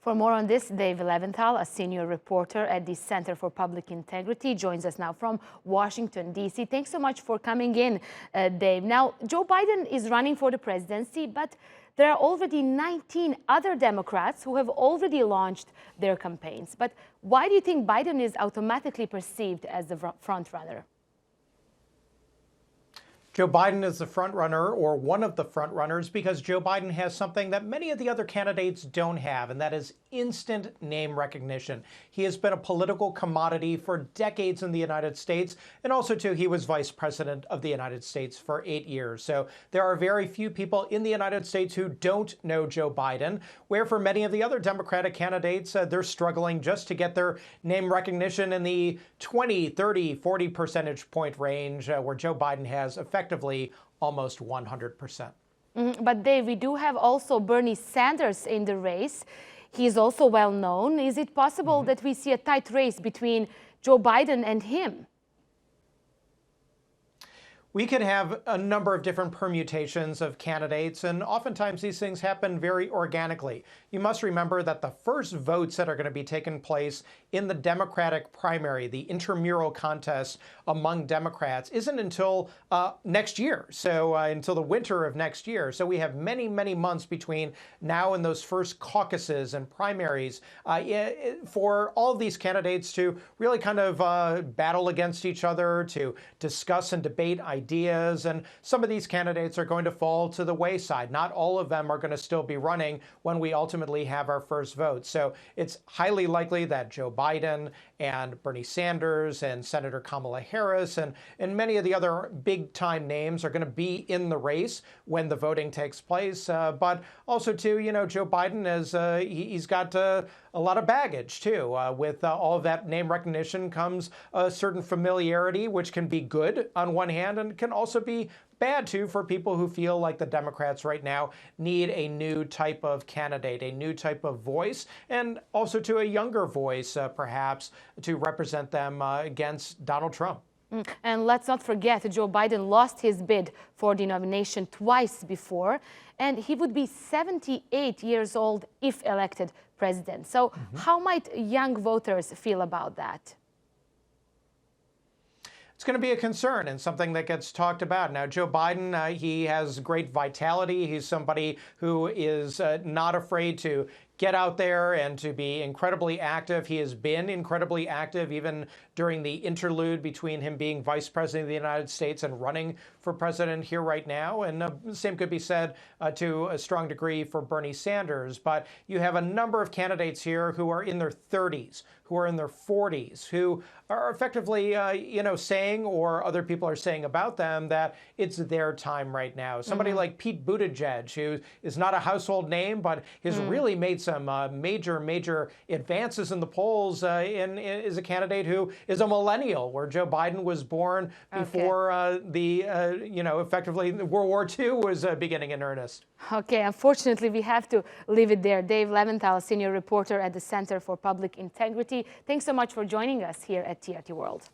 For more on this, Dave Levinthal, a senior reporter at the Center for Public Integrity, joins us now from Washington, D.C. Thanks so much for coming in, Dave. Now, Joe Biden is running for the presidency, but there are already 19 other Democrats who have already launched their campaigns. But why do you think Biden is automatically perceived as the front runner? Joe Biden is the front runner, or one of the front runners, because Joe Biden has something that many of the other candidates don't have, and that is instant name recognition. He has been a political commodity for decades in the United States, and also, too, he was vice president of the United States for 8 years. So there are very few people in the United States who don't know Joe Biden, where for many of the other Democratic candidates, they're struggling just to get their name recognition in the 20, 30, 40 percentage point range, where Joe Biden has effectively almost 100%. But Dave, we do have also Bernie Sanders in the race. He is also well known. Is it possible that we see a tight race between Joe Biden and him? We could have a number of different permutations of candidates, and oftentimes these things happen very organically. You must remember that the first votes that are going to be taking place in the Democratic primary, the intramural contest among Democrats, isn't until next year, so until the winter of next year. So we have many, many months between now and those first caucuses and primaries for all of these candidates to really kind of battle against each other, to discuss and debate ideas, and some of these candidates are going to fall to the wayside. Not all of them are going to still be running when we ultimately have our first vote. So it's highly likely that Joe Biden and Bernie Sanders and Senator Kamala Harris and many of the other big-time names are going to be in the race when the voting takes place. But also, too, you know, Joe Biden is he's got a lot of baggage, too. With all of that name recognition comes a certain familiarity, which can be good on one hand and can also be bad, too, for people who feel like the Democrats right now need a new type of candidate, a new type of voice, and also to a younger voice, perhaps, to represent them against Donald Trump. And let's not forget, Joe Biden lost his bid for the nomination twice before, and he would be 78 years old if elected president. So how might young voters feel about that? It's going to be a concern and something that gets talked about. Now, Joe Biden, he has great vitality. He's somebody who is not afraid to get out there and to be incredibly active. He has been incredibly active even during the interlude between him being vice president of the United States and running for president here right now. And the same could be said to a strong degree for Bernie Sanders. But you have a number of candidates here who are in their 30s, who are in their 40s, who are effectively, saying, or other people are saying about them, that it's their time right now. Somebody like Pete Buttigieg, who is not a household name, but has really made some major advances in the polls, is a candidate who is a millennial, where Joe Biden was born before effectively World War II was beginning in earnest. Okay, unfortunately, we have to leave it there. Dave Levinthal, senior reporter at the Center for Public Integrity. Thanks so much for joining us here at TRT World.